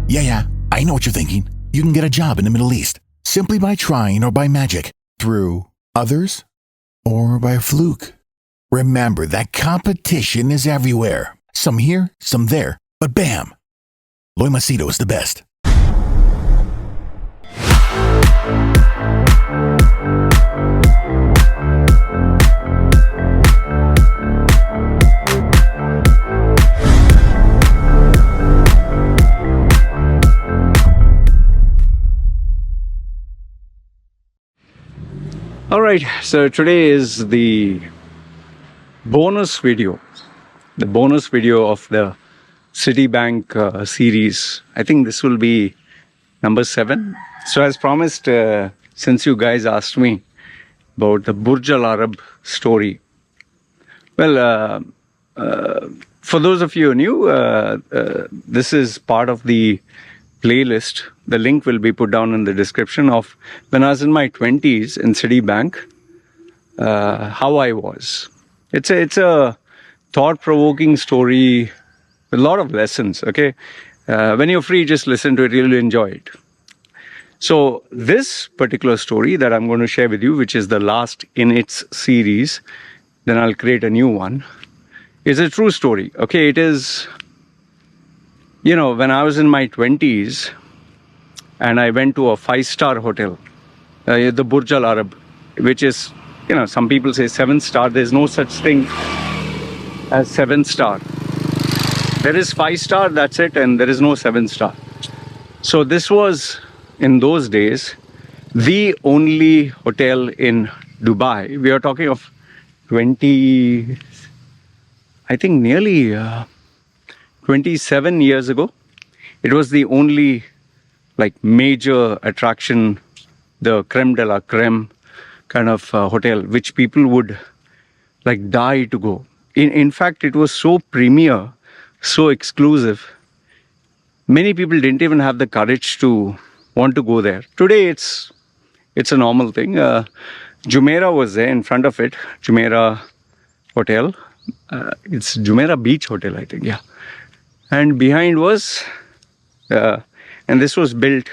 Yeah, I know what you're thinking. You can get a job in the Middle East simply by trying or by magic, through others or by a fluke. Remember that competition is everywhere. Some here, some there, but bam! Loy Machedo is the best. All right, so today is the bonus video of the Citibank series. I think this will be number 7. So as promised, since you guys asked me about the Burj Al Arab story, well, for those of you who are new, this is part of the playlist. The link will be put down in the description of when I was in my 20s in Citibank, how I was. It's a thought-provoking story with a lot of lessons, okay? When you're free, just listen to it, you'll enjoy it. So this particular story that I'm going to share with you, which is the last in its series, then I'll create a new one, is a true story, okay? It is, you know, when I was in my 20s and I went to a 5-star hotel, the Burj Al Arab, which is, you know, some people say 7-star. There's no such thing as 7-star. There is 5-star, that's it, and there is no 7-star. So this was, in those days, the only hotel in Dubai. We are talking of 20, I think nearly 27 years ago. It was the only like major attraction, the creme de la creme kind of hotel, which people would like die to go. In fact, it was so premier, so exclusive. Many people didn't even have the courage to want to go there. Today, it's a normal thing. Jumeirah was there in front of it, Jumeirah Hotel. It's Jumeirah Beach Hotel, I think, yeah. And behind was, and this was built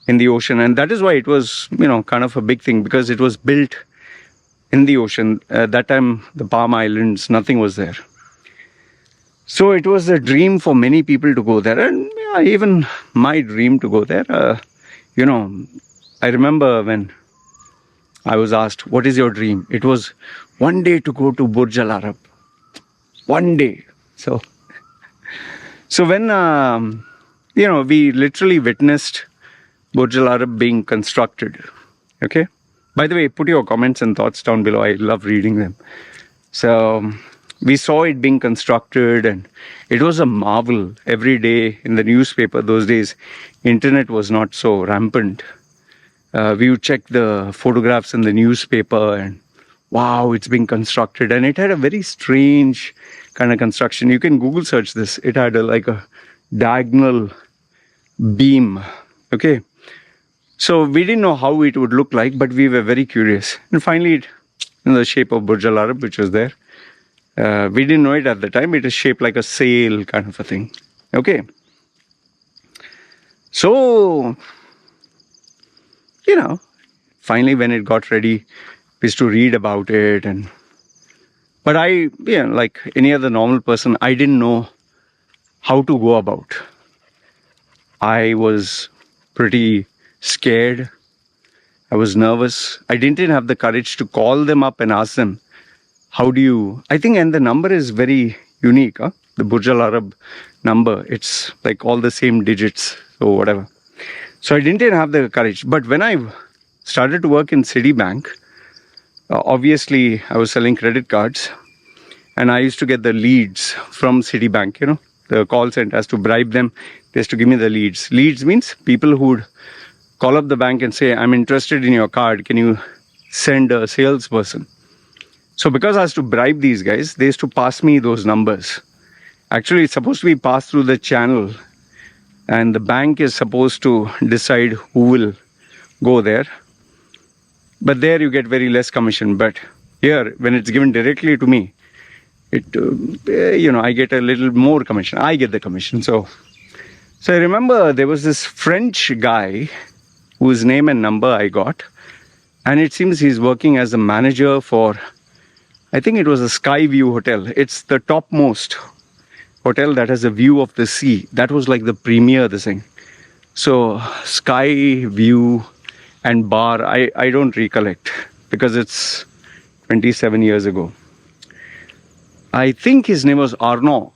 in the ocean. And that is why it was, you know, kind of a big thing, because it was built in the ocean. That time, the Palm Islands, nothing was there. So it was a dream for many people to go there. And yeah, even my dream to go there. You know, I remember when I was asked, what is your dream? It was one day to go to Burj Al Arab. One day. So when, you know, we literally witnessed Burj Al Arab being constructed, okay? By the way, put your comments and thoughts down below. I love reading them. So we saw it being constructed and it was a marvel every day in the newspaper. Those days, internet was not so rampant. We would check the photographs in the newspaper and wow, it's being constructed. And it had a very strange kind of construction. You can Google search this. It had like a diagonal beam, okay? So we didn't know how it would look like, but we were very curious. And finally, it, in the shape of Burj Al Arab, which was there. We didn't know it at the time. It is shaped like a sail kind of a thing, okay? So, you know, finally when it got ready, we used to read about it. But I, yeah, like any other normal person, I didn't know how to go about. I was pretty scared. I was nervous. I didn't even have the courage to call them up and ask them, how do you, I think, and the number is very unique, huh? The Burj Al Arab number, it's like all the same digits or whatever. So I didn't even have the courage. But when I started to work in Citibank, obviously I was selling credit cards and I used to get the leads from Citibank, you know, the call center has to bribe them. They has to give me the leads. Leads means people who would call up the bank and say, I'm interested in your card. Can you send a salesperson? So because I has to bribe these guys, they used to pass me those numbers. Actually, it's supposed to be passed through the channel and the bank is supposed to decide who will go there. But there you get very less commission. But here, when it's given directly to me, it, you know, I get a little more commission. I get the commission. So So I remember there was this French guy whose name and number I got. And it seems he's working as a manager for, I think it was a Sky View hotel. It's the topmost hotel that has a view of the sea. That was like the premier, this thing. So Sky View and bar, I don't recollect because it's 27 years ago. I think his name was Arnaud.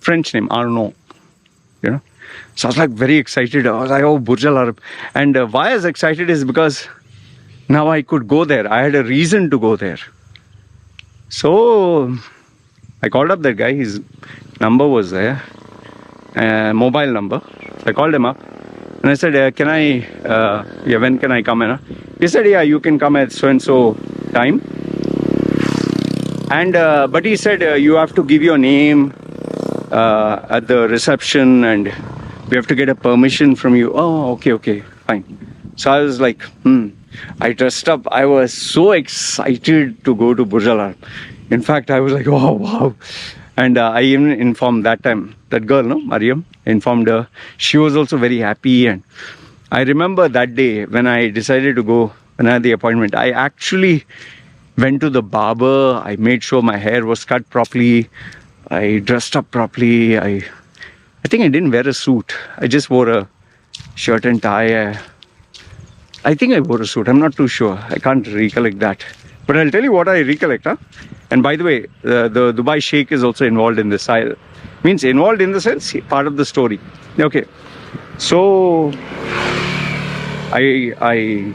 French name, Arnaud. You know? So I was like very excited. I was like, oh, Burj Al Arab. And why I was excited is because now I could go there. I had a reason to go there. So I called up that guy. His number was there, mobile number. I called him up and I said, can I, when can I come in? He said, yeah, you can come at so-and-so time. And, but he said, you have to give your name at the reception and we have to get a permission from you. Oh, okay, fine. So I was like, I dressed up. I was so excited to go to Burj Al Arab. In fact, I was like, oh, wow. And I even informed that time, that girl, no, Mariam, informed her. She was also very happy. And I remember that day when I decided to go, when I had the appointment, I actually went to the barber. I made sure my hair was cut properly. I dressed up properly. I think I didn't wear a suit. I just wore a shirt and tie. I think I wore a suit. I'm not too sure. I can't recollect that. But I'll tell you what I recollect. And by the way, the Dubai Sheikh is also involved in this. Means involved in the sense, part of the story. Okay. So I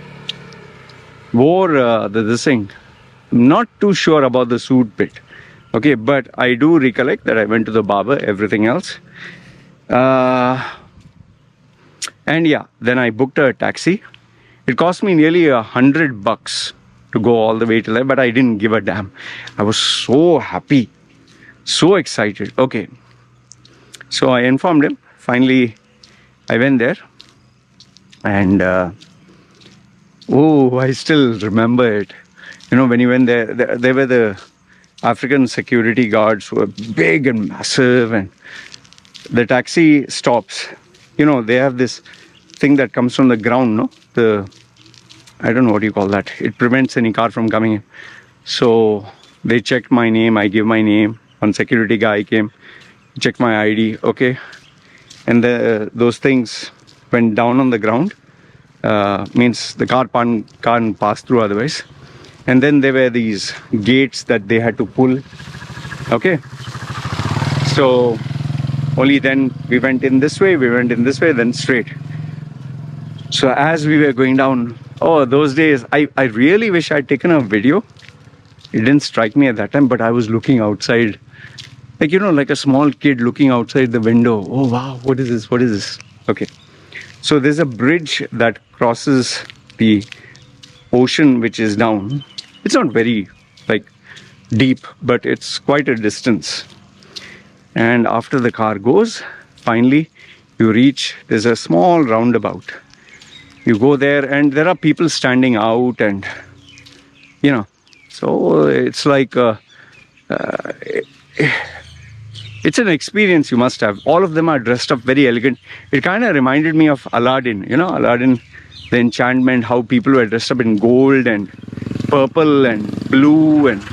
wore this thing. I'm not too sure about the suit bit. Okay. But I do recollect that I went to the barber, everything else. And yeah, then I booked a taxi. It cost me nearly $100 to go all the way to there, but I didn't give a damn. I was so happy, so excited. Okay. So I informed him. Finally, I went there. And, I still remember it. You know, when you went there, there were the African security guards who were big and massive. And the taxi stops. You know, they have this thing that comes from the ground, no? I don't know what you call that. It prevents any car from coming in. So they checked my name. I gave my name. One security guy came, checked my ID. Okay. And those things went down on the ground. Means the car can't pass through otherwise. And then there were these gates that they had to pull. Okay. So only then we went in this way, then straight. So as we were going down, those days, I really wish I'd taken a video. It didn't strike me at that time, but I was looking outside. Like, you know, like a small kid looking outside the window. Oh, wow, what is this? Okay. So there's a bridge that crosses the ocean, which is down. It's not very, deep, but it's quite a distance. And after the car goes, finally, you reach, there's a small roundabout. You go there and there are people standing out and, you know, so it's like, it's an experience you must have. All of them are dressed up very elegant. It kind of reminded me of Aladdin, you know, Aladdin, the enchantment, how people were dressed up in gold and purple and blue and,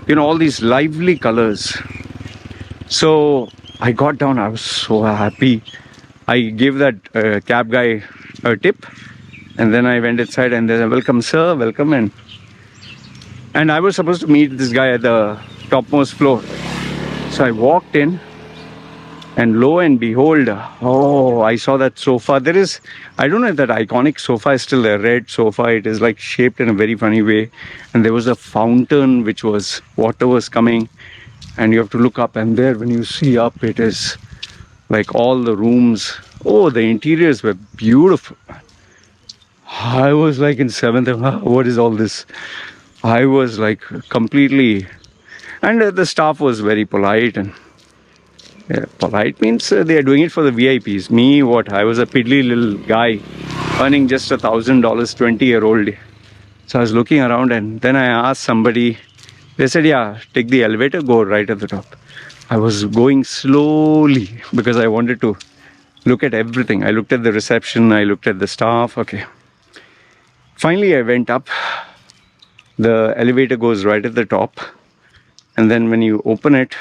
you know, all these lively colors. So I got down, I was so happy. I gave that cab guy a tip, and then I went inside and they said, welcome sir, welcome. And I was supposed to meet this guy at the topmost floor. So I walked in and lo and behold, I saw that sofa. There is, I don't know if that iconic sofa is still a red sofa. It is like shaped in a very funny way. And there was a fountain which was, water was coming, and you have to look up, and there when you see up, it is like all the rooms. The interiors were beautiful. I was like in seventh, what is all this? I was like completely, and the staff was very polite. And polite means they are doing it for the VIPs. Me, what? I was a piddly little guy earning just $1,000, 20-year-old. So I was looking around, and then I asked somebody. They said, yeah, take the elevator, go right at the top. I was going slowly because I wanted to look at everything. I looked at the reception, I looked at the staff. Okay. Finally, I went up. The elevator goes right at the top. And then when you open it,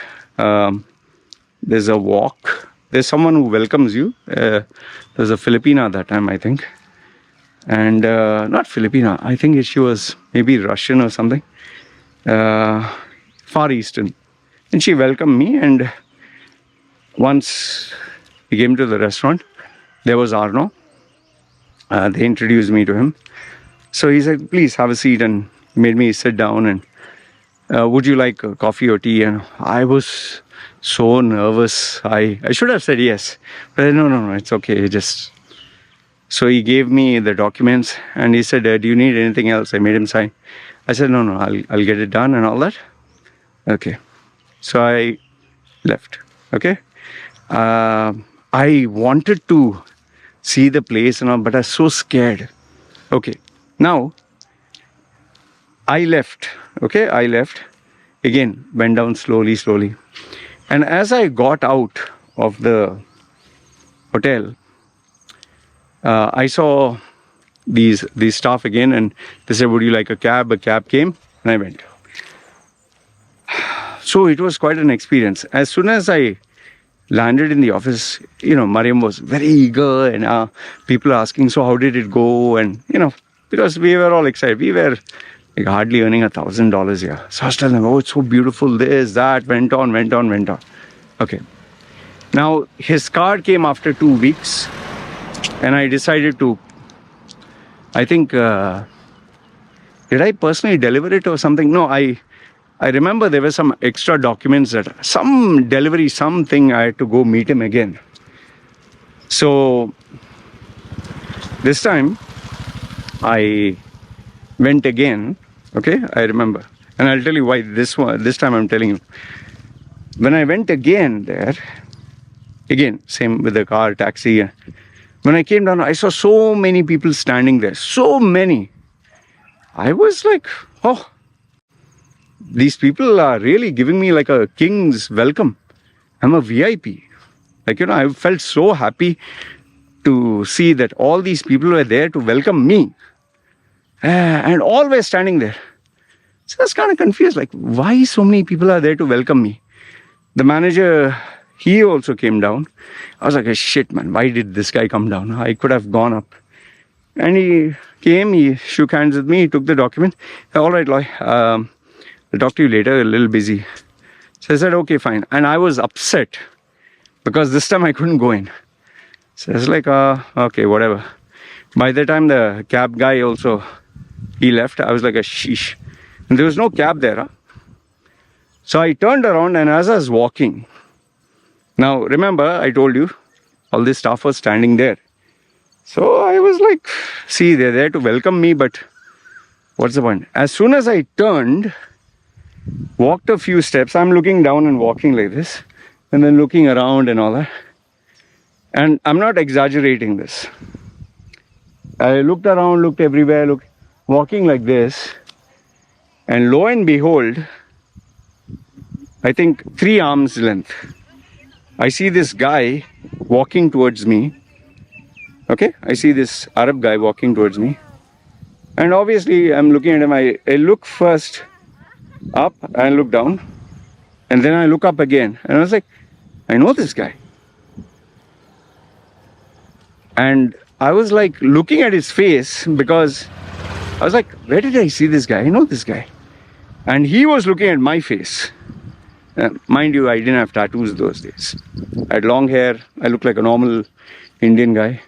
there's a walk. There's someone who welcomes you. There's a Filipina that time, I think. And not Filipina, I think she was maybe Russian or something. Far Eastern. And she welcomed me, and once we came to the restaurant, there was Arno. They introduced me to him. So he said, please have a seat, and made me sit down, and would you like coffee or tea? And I was so nervous. I should have said yes, but no, it's okay, just... So he gave me the documents, and he said, do you need anything else? I made him sign. I said, no, I'll get it done and all that. Okay. So I left. Okay. I wanted to see the place and all, but I was so scared. Okay. Now, I left. Okay. I left. Again, went down slowly. And as I got out of the hotel, I saw these staff again, and they said, would you like a cab? A cab came, and I went. So it was quite an experience. As soon as I landed in the office, Mariam was very eager, and people asking, so how did it go? And, because we were all excited. We were like hardly earning $1,000 here. So I was telling them, oh, it's so beautiful, this, that, went on. Okay. Now, his card came after 2 weeks, and I decided to, I think, did I personally deliver it or something? No, I remember there were some extra documents that, some delivery, something, I had to go meet him again. So, this time, I went again, okay, I remember. And I'll tell you why this time I'm telling you. When I went again there, again, same with the car, taxi. When I came down, I saw so many people standing there. So many. I was like, oh, these people are really giving me like a king's welcome. I'm a VIP. Like, I felt so happy to see that all these people were there to welcome me. And all were standing there. So I was kind of confused, like, why so many people are there to welcome me? The manager, he also came down. I was like, shit, man, why did this guy come down? I could have gone up. And he came, he shook hands with me, he took the document. All right, Loy, I'll talk to you later, a little busy. So I said, okay, fine. And I was upset because this time I couldn't go in. So I was like, okay, whatever. By the time the cab guy also, he left, I was like, sheesh. And there was no cab there. Huh? So I turned around, and as I was walking, now remember, I told you, all this staff was standing there. So I was like, see, they're there to welcome me, but what's the point? As soon as I turned, walked a few steps, I'm looking down and walking like this, and then looking around and all that. And I'm not exaggerating this. I looked around, looked everywhere, walking like this, and lo and behold, I think 3 arms length, I see this guy walking towards me. Okay, I see this Arab guy walking towards me. And obviously, I'm looking at him. I look first up and look down. And then I look up again. And I was like, I know this guy. And I was like looking at his face because I was like, where did I see this guy? I know this guy. And he was looking at my face. Mind you, I didn't have tattoos those days. I had long hair. I looked like a normal Indian guy.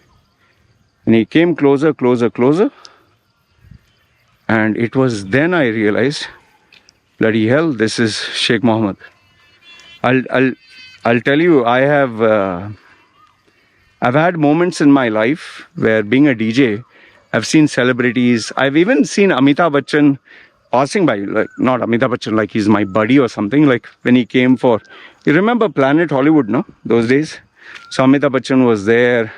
And he came closer. And it was then I realized, bloody hell, this is Sheikh Mohammed. I'll tell you, I've had moments in my life where being a DJ, I've seen celebrities. I've even seen Amitabh Bachchan passing by, like not Amitabh Bachchan, like he's my buddy or something. Like when he came for, you remember Planet Hollywood, no? Those days. So Amitabh Bachchan was there.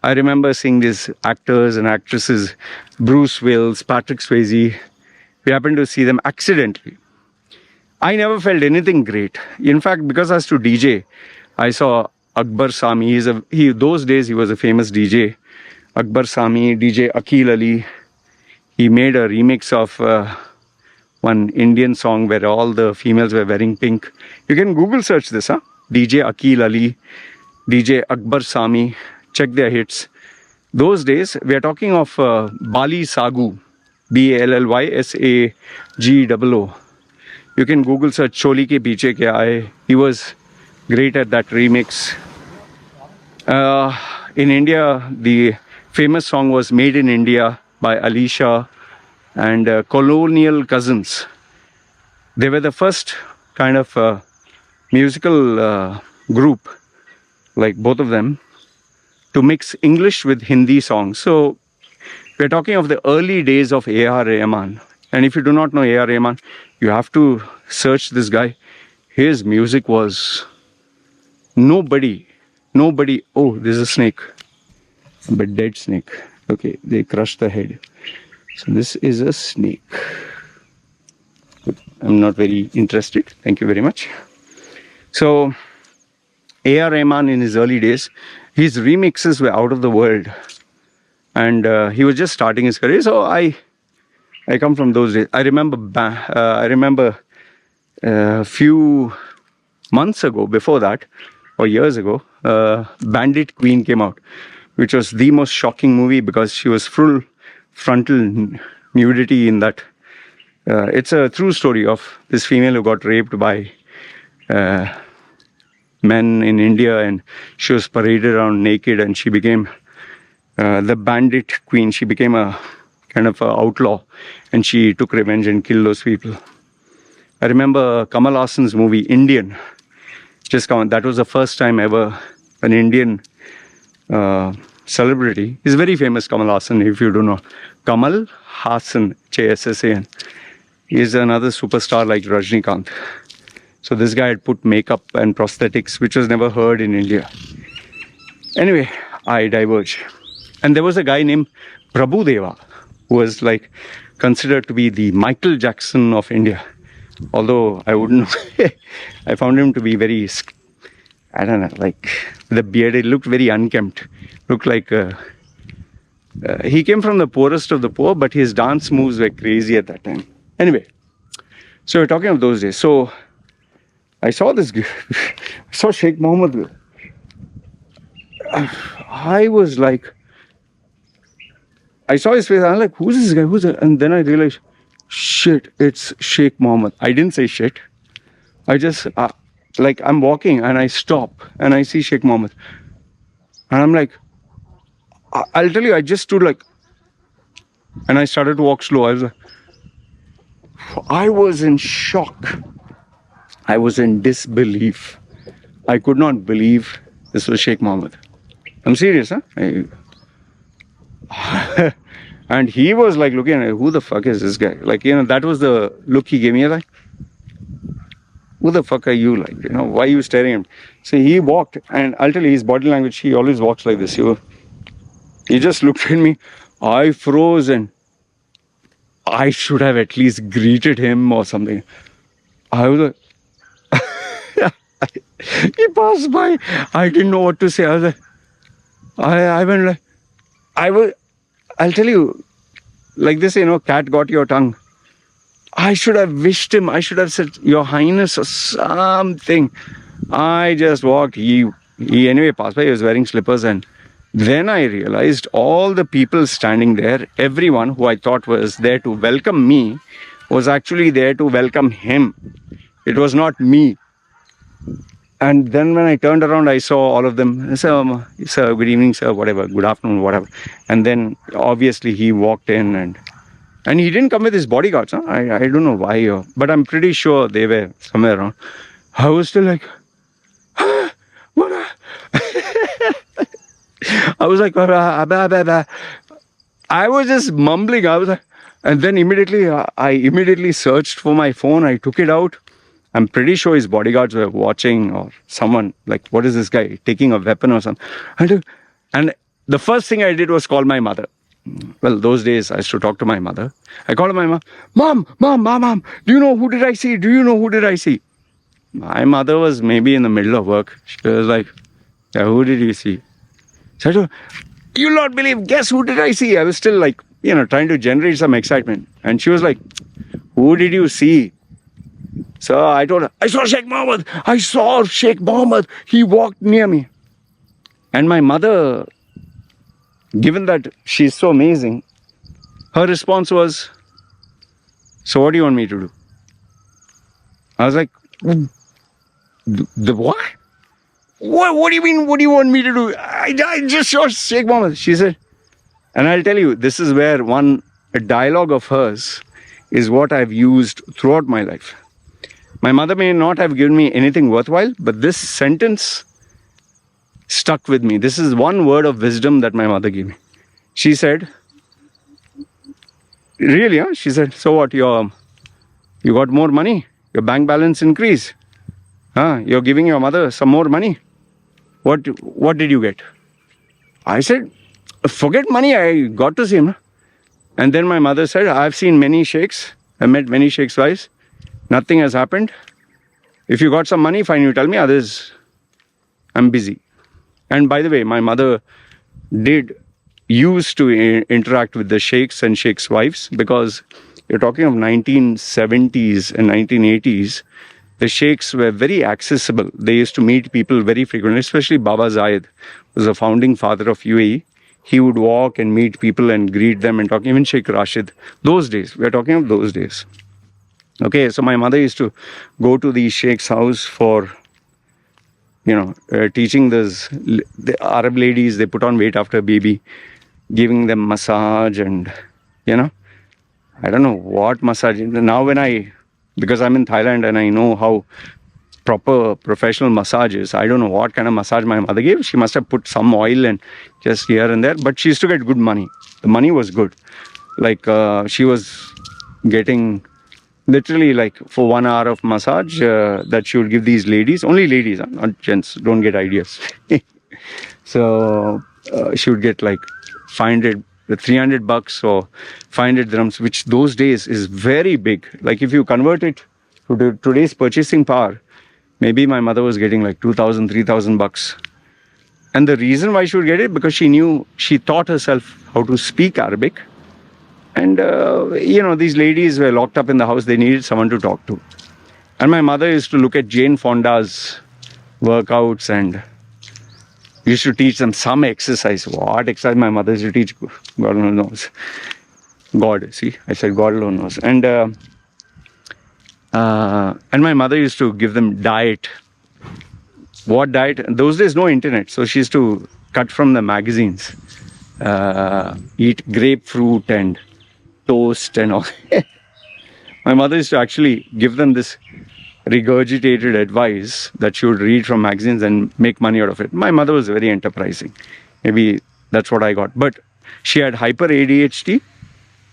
I remember seeing these actors and actresses, Bruce Willis, Patrick Swayze. We happened to see them accidentally. I never felt anything great. In fact, because I was to DJ, I saw Akbar Sami. Those days he was a famous DJ. Akbar Sami, DJ Akil Ali. He made a remix of one Indian song where all the females were wearing pink. You can Google search this, huh? DJ Akil Ali, DJ Akbar Sami. Check their hits. Those days, we are talking of Bali Sagu, BALLYSAGOO. You can Google search Choli Ke Piche Kya Hai. He was great at that remix. In India, the famous song was Made in India by Alisha and Colonial Cousins. They were the first kind of musical group, like both of them, to mix English with Hindi songs. So we're talking of the early days of A.R. Rahman. And if you do not know A.R. Rahman, you have to search this guy. His music was nobody. Oh, there's a snake. A dead snake. Okay, they crushed the head. So this is a snake. I'm not very interested. Thank you very much. So A.R. Rahman in his early days, his remixes were out of the world. And he was just starting his career. So I come from those days. I remember a few months ago, before that, or years ago, Bandit Queen came out, which was the most shocking movie because she was full frontal nudity in that. It's a true story of this female who got raped by men in India, and she was paraded around naked, and she became the Bandit Queen. She became a kind of an outlaw, and she took revenge and killed those people. I remember Kamal Haasan's movie Indian. That was the first time ever an Indian celebrity. He's very famous, Kamal Haasan, if you don't know. Kamal Haasan, H-A-S-S-A-N. He is another superstar like Rajnikant. So this guy had put makeup and prosthetics, which was never heard in India. Anyway, I diverge. And there was a guy named Prabhu Deva, who was like considered to be the Michael Jackson of India. Although I wouldn't know. I found him to be very, I don't know, like the beard, it looked very unkempt. Looked like he came from the poorest of the poor, but his dance moves were crazy at that time. Anyway, so we're talking of those days. So I saw this, I saw Sheikh Mohammed. I was like, I saw his face. I'm like, who's this guy? And then I realized, shit, it's Sheikh Mohammed. I didn't say shit. I just, like, I'm walking and I stop and I see Sheikh Mohammed. And I'm like, I'll tell you, I just stood like, and I started to walk slow. I was in shock. I was in disbelief. I could not believe this was Sheikh Mohammed. I'm serious, huh? And he was like looking at me, who the fuck is this guy? Like, that was the look he gave me. Like, who the fuck are you? Like, why are you staring at me? So he walked, and I'll tell you, his body language, he always walks like this. He just looked at me. I froze, and I should have at least greeted him or something. I was like, he passed by. I didn't know what to say. I was like, I went like, I'll tell you, like this, cat got your tongue. I should have wished him. I should have said, Your Highness, or something. I just walked. He anyway passed by. He was wearing slippers. And then I realized all the people standing there, everyone who I thought was there to welcome me, was actually there to welcome him. It was not me. And then when I turned around, I saw all of them. Sir, good evening, sir, whatever, good afternoon, whatever. And then obviously he walked in and he didn't come with his bodyguards. Huh? I don't know why, but I'm pretty sure they were somewhere around. I was still like, what? I was like, I was just mumbling. I was like, and then I immediately searched for my phone. I took it out. I'm pretty sure his bodyguards were watching, or someone, like, what is this guy taking a weapon or something? And the first thing I did was call my mother. Well, those days I used to talk to my mother. I called my mom. Mom, do you know who did I see? My mother was maybe in the middle of work. She was like, Yeah, who did you see? So I told her, you'll not believe, guess who did I see? I was still like, trying to generate some excitement. And she was like, who did you see? So I told her, I saw Sheikh Mohammed. I saw Sheikh Mohammed. He walked near me. And my mother, given that she's so amazing, her response was, so what do you want me to do? I was like, the what? What do you mean, what do you want me to do? I just saw Sheikh Mohammed. She said, and I'll tell you, this is where a dialogue of hers is what I've used throughout my life. My mother may not have given me anything worthwhile, but this sentence stuck with me. This is one word of wisdom that my mother gave me. She said, really, huh? She said, so what, you got more money? Your bank balance increased? You're giving your mother some more money? What did you get? I said, forget money, I got to see him. And then my mother said, I've seen many sheikhs. I met many sheikhs' wives. Nothing has happened. If you got some money, fine, you tell me. Others, I'm busy. And by the way, my mother used to interact with the sheikhs and sheikhs' wives, because you're talking of 1970s and 1980s. The sheikhs were very accessible. They used to meet people very frequently, especially Baba Zayed was the founding father of UAE. He would walk and meet people and greet them and talk, even Sheikh Rashid. Those days, we're talking of those days. Okay, so my mother used to go to the sheikh's house for, teaching the Arab ladies, they put on weight after a baby, giving them massage and, I don't know what massage. Now because I'm in Thailand and I know how proper professional massage is, I don't know what kind of massage my mother gave. She must have put some oil and just here and there, but she used to get good money. The money was good. Like she was getting literally like for 1 hour of massage that she would give these ladies, only ladies, not gents, don't get ideas. So she would get like 500, $300 or 500 dirhams, which those days is very big. Like if you convert it to today's purchasing power, maybe my mother was getting like 2,000, 3,000 bucks. And the reason why she would get it, because she taught herself how to speak Arabic. And, these ladies were locked up in the house. They needed someone to talk to. And my mother used to look at Jane Fonda's workouts and used to teach them some exercise. What exercise my mother used to teach? God alone knows. God, see, I said God alone knows. And my mother used to give them diet. What diet? Those days, no internet. So she used to cut from the magazines, eat grapefruit and toast and all. My mother used to actually give them this regurgitated advice that she would read from magazines and make money out of it. My mother was very enterprising. Maybe that's what I got. But she had hyper ADHD.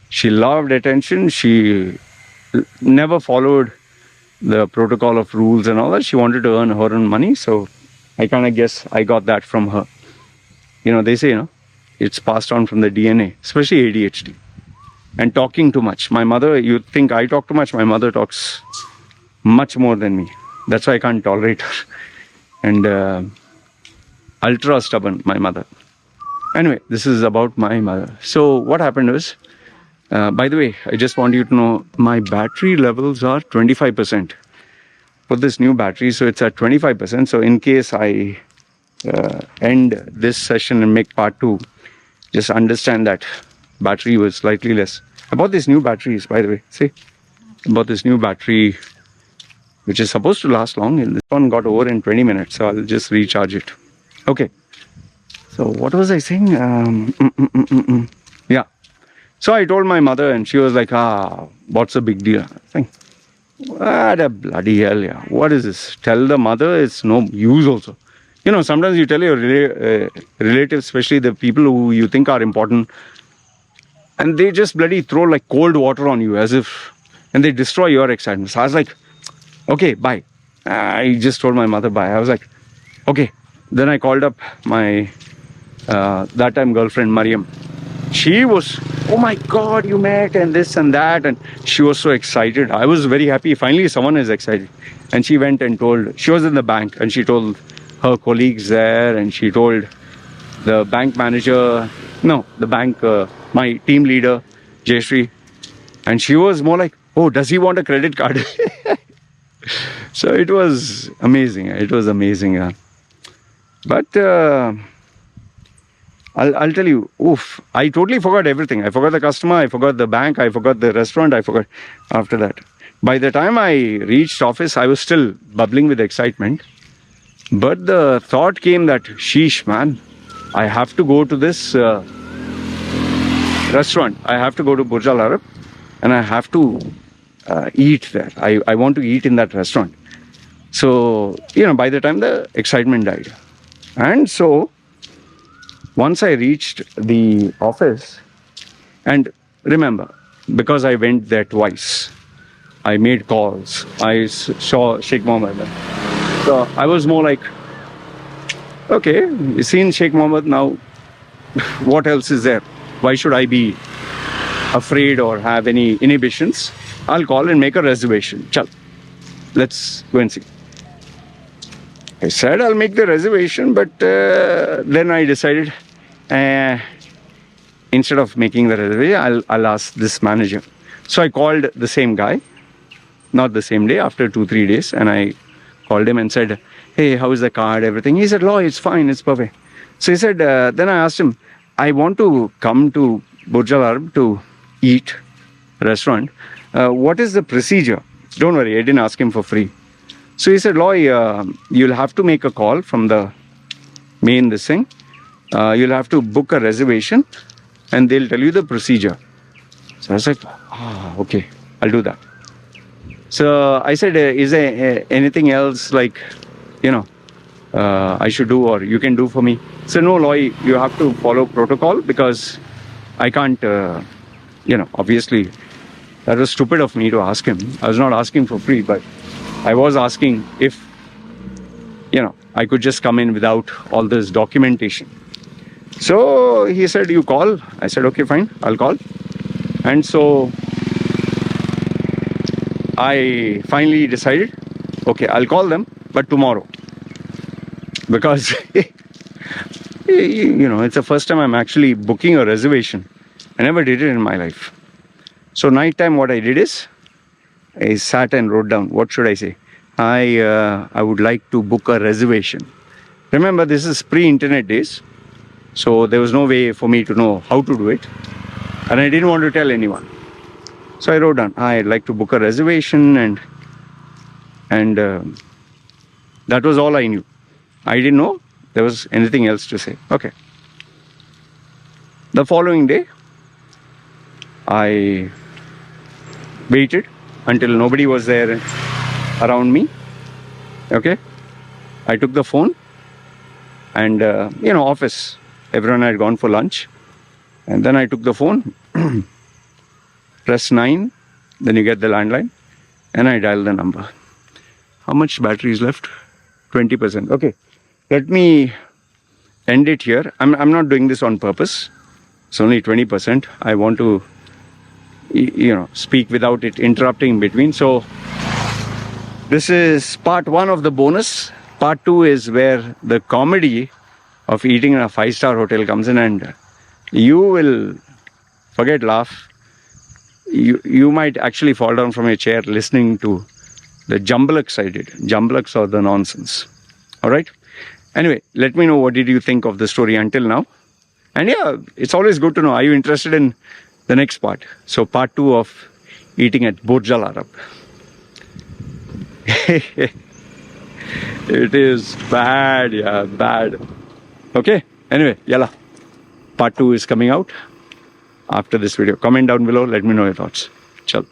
She loved attention. She never followed the protocol of rules and all that. She wanted to earn her own money. So I kind of guess I got that from her. They say, it's passed on from the DNA, especially ADHD. And talking too much. My mother, you think I talk too much, my mother talks much more than me. That's why I can't tolerate her. And ultra stubborn, my mother. Anyway, this is about my mother. So what happened was, by the way, I just want you to know my battery levels are 25% for this new battery. So it's at 25%. So in case I end this session and make part 2, just understand that battery was slightly less. I bought these new batteries, by the way. See, I bought this new battery, which is supposed to last long. And this one got over in 20 minutes. So I'll just recharge it. Okay. So what was I saying? Yeah. So I told my mother and she was like, what's the big deal? I think, what a bloody hell, yeah. What is this? Tell the mother it's no use also. Sometimes you tell your relatives, especially the people who you think are important, and they just bloody throw like cold water on you and they destroy your excitement. So I was like, okay, bye. I just told my mother bye. I was like, okay. Then I called up my, that time girlfriend, Mariam. She was, oh my God, you met and this and that. And she was so excited. I was very happy. Finally, someone is excited. And she went and she was in the bank and she told her colleagues there, and she told the bank manager, no, the bank, my team leader, Jayashree, and she was more like, oh, does he want a credit card? So it was amazing. It was amazing. Yeah. But I'll tell you, oof, I totally forgot everything. I forgot the customer, I forgot the bank, I forgot the restaurant, I forgot after that. By the time I reached office, I was still bubbling with excitement. But the thought came that, sheesh, man, I have to go to this restaurant. I have to go to Burj Al Arab and I have to eat there. I want to eat in that restaurant. So, by the time the excitement died. And so, once I reached the office, and remember, because I went there twice, I made calls, I saw Sheikh Mohammed. So I was more like, okay, you've seen Sheikh Mohammed now, what else is there? Why should I be afraid or have any inhibitions? I'll call and make a reservation. Chal, let's go and see. I said I'll make the reservation, but then I decided, instead of making the reservation, I'll ask this manager. So I called the same guy, not the same day, after 2-3 days, and I called him and said, hey, how is the card, everything? He said, Loy, it's fine, it's perfect. So he said, then I asked him, I want to come to Burj Al Arab to eat, restaurant. What is the procedure? Don't worry, I didn't ask him for free. So he said, Loy, you'll have to make a call from the main this thing. You'll have to book a reservation and they'll tell you the procedure. So I was like, okay, I'll do that. So I said, is there anything else like, I should do or you can do for me? So no, Loy, you have to follow protocol because I can't, obviously that was stupid of me to ask him. I was not asking for free, but I was asking if, I could just come in without all this documentation. So he said, you call. I said, okay, fine, I'll call. And so I finally decided, okay, I'll call them, but tomorrow. Because, it's the first time I'm actually booking a reservation. I never did it in my life. So nighttime, what I did is, I sat and wrote down, what should I say? I would like to book a reservation. Remember, this is pre-internet days. So there was no way for me to know how to do it. And I didn't want to tell anyone. So I wrote down, I'd like to book a reservation and that was all I knew. I didn't know there was anything else to say. Okay. The following day, I waited until nobody was there around me. Okay. I took the phone and, office. Everyone had gone for lunch. And then I took the phone, press 9, then you get the landline, and I dial the number. How much battery is left? 20%. Okay. Let me end it here. I'm not doing this on purpose. It's only 20%. I want to, speak without it interrupting in between. So this is part 1 of the bonus. Part 2 is where the comedy of eating in a 5-star hotel comes in, and you will forget laugh. You might actually fall down from your chair listening to the jumblux I did. Jumblux or the nonsense. All right. Anyway, let me know what did you think of the story until now. And yeah, it's always good to know, are you interested in the next part? So part 2 of eating at Burj Al Arab. It is bad, yeah, bad. Okay, anyway, yalla. Part 2 is coming out after this video. Comment down below, let me know your thoughts. Chal.